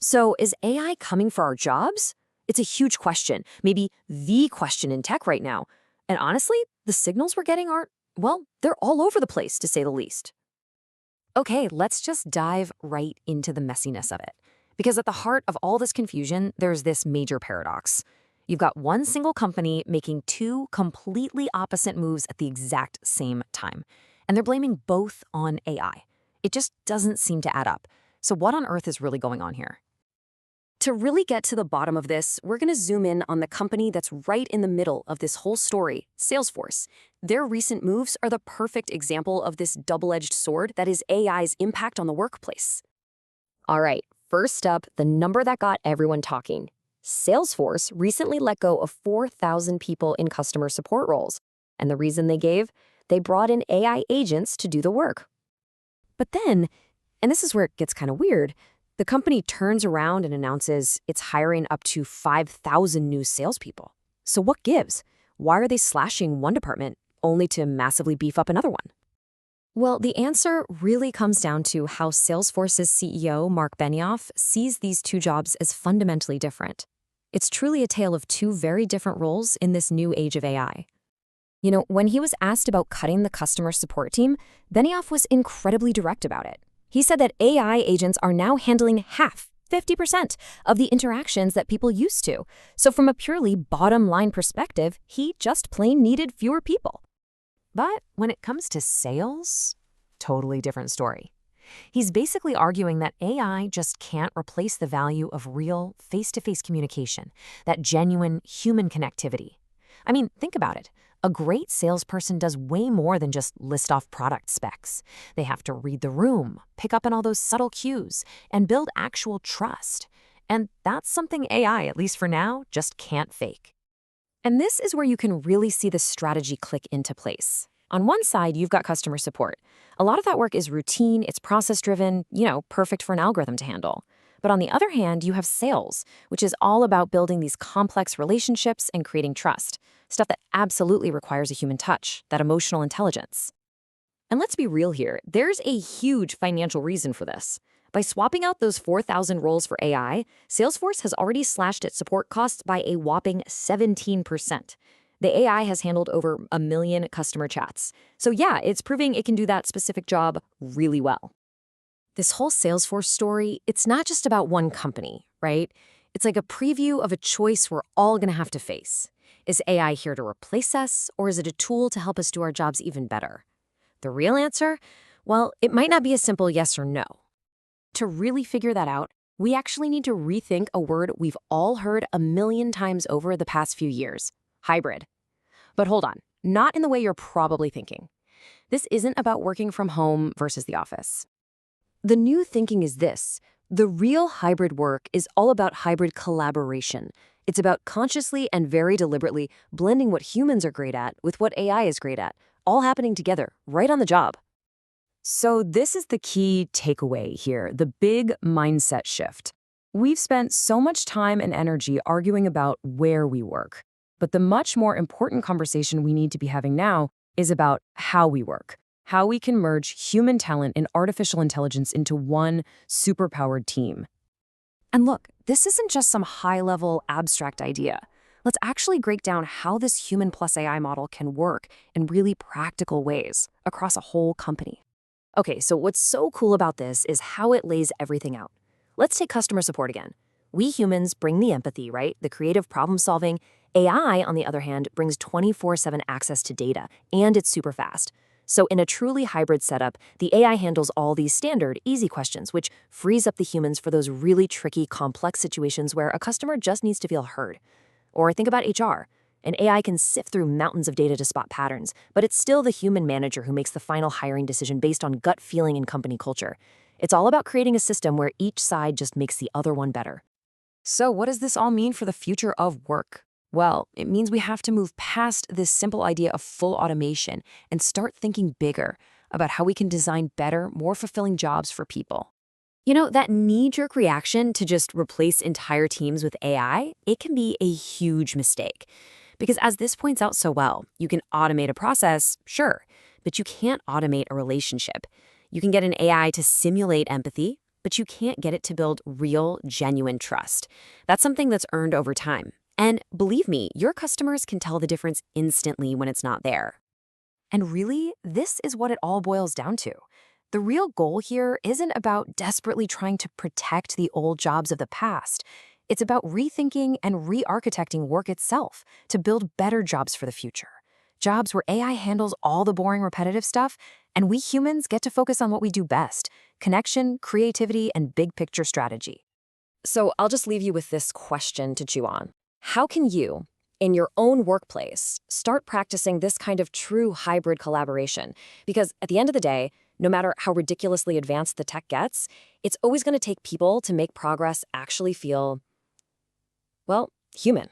So is AI coming for our jobs? It's a huge question, maybe the question in tech right now. And honestly, the signals we're getting aren't, well, they're all over the place, to say the least. Okay, let's just dive right into the messiness of it. Because at the heart of all this confusion, there's this major paradox. You've got one single company making two completely opposite moves at the exact same time. And they're blaming both on AI. It just doesn't seem to add up. So what on earth is really going on here? To really get to the bottom of this, we're going to zoom in on the company that's right in the middle of this whole story, Salesforce. Their recent moves are the perfect example of this double-edged sword that is AI's impact on the workplace. All right, first up, the number that got everyone talking. Salesforce recently let go of 4,000 people in customer support roles. And the reason they gave? They brought in AI agents to do the work. But then, and this is where it gets kind of weird, the company turns around and announces it's hiring up to 5,000 new salespeople. So what gives? Why are they slashing one department only to massively beef up another one? Well, the answer really comes down to how Salesforce's CEO, Mark Benioff, sees these two jobs as fundamentally different. It's truly a tale of two very different roles in this new age of AI. You know, when he was asked about cutting the customer support team, Benioff was incredibly direct about it. He said that AI agents are now handling half, 50%, of the interactions that people used to. So from a purely bottom-line perspective, he just plain needed fewer people. But when it comes to sales, totally different story. He's basically arguing that AI just can't replace the value of real face-to-face communication, that genuine human connectivity. I mean, think about it. A great salesperson does way more than just list off product specs. They have to read the room, pick up on all those subtle cues, and build actual trust. And that's something AI, at least for now, just can't fake. And this is where you can really see the strategy click into place. On one side, you've got customer support. A lot of that work is routine, it's process-driven, perfect for an algorithm to handle. But on the other hand, you have sales, which is all about building these complex relationships and creating trust. Stuff that absolutely requires a human touch, that emotional intelligence. And let's be real here, there's a huge financial reason for this. By swapping out those 4,000 roles for AI, Salesforce has already slashed its support costs by a whopping 17%. The AI has handled over 1 million customer chats. So yeah, it's proving it can do that specific job really well. This whole Salesforce story, it's not just about one company, right? It's like a preview of a choice we're all going to have to face. Is AI here to replace us, or is it a tool to help us do our jobs even better? The real answer? Well, it might not be a simple yes or no. To really figure that out, we actually need to rethink a word we've all heard 1 million times over the past few years: hybrid. But hold on, not in the way you're probably thinking. This isn't about working from home versus the office. The new thinking is this: the real hybrid work is all about hybrid collaboration. It's about consciously and very deliberately blending what humans are great at with what AI is great at, all happening together, right on the job. So this is the key takeaway here, the big mindset shift. We've spent so much time and energy arguing about where we work, but the much more important conversation we need to be having now is about how we work, how we can merge human talent and artificial intelligence into one superpowered team. And look, this isn't just some high-level abstract idea. Let's actually break down how this human plus AI model can work in really practical ways across a whole company. Okay, so what's so cool about this is how it lays everything out. Let's take customer support again. We humans bring the empathy, right? The creative problem solving. AI, on the other hand, brings 24/7 access to data, and it's super fast. So in a truly hybrid setup, the AI handles all these standard, easy questions, which frees up the humans for those really tricky, complex situations where a customer just needs to feel heard. Or think about HR. An AI can sift through mountains of data to spot patterns, but it's still the human manager who makes the final hiring decision based on gut feeling and company culture. It's all about creating a system where each side just makes the other one better. So what does this all mean for the future of work? Well, it means we have to move past this simple idea of full automation and start thinking bigger about how we can design better, more fulfilling jobs for people. You know, that knee-jerk reaction to just replace entire teams with AI, it can be a huge mistake. Because as this points out so well, you can automate a process, sure, but you can't automate a relationship. You can get an AI to simulate empathy, but you can't get it to build real, genuine trust. That's something that's earned over time. And believe me, your customers can tell the difference instantly when it's not there. And really, this is what it all boils down to. The real goal here isn't about desperately trying to protect the old jobs of the past. It's about rethinking and re-architecting work itself to build better jobs for the future. Jobs where AI handles all the boring, repetitive stuff, and we humans get to focus on what we do best: connection, creativity, and big picture strategy. So I'll just leave you with this question to chew on. How can you, in your own workplace, start practicing this kind of true hybrid collaboration? Because at the end of the day, no matter how ridiculously advanced the tech gets, it's always going to take people to make progress actually feel, well, human.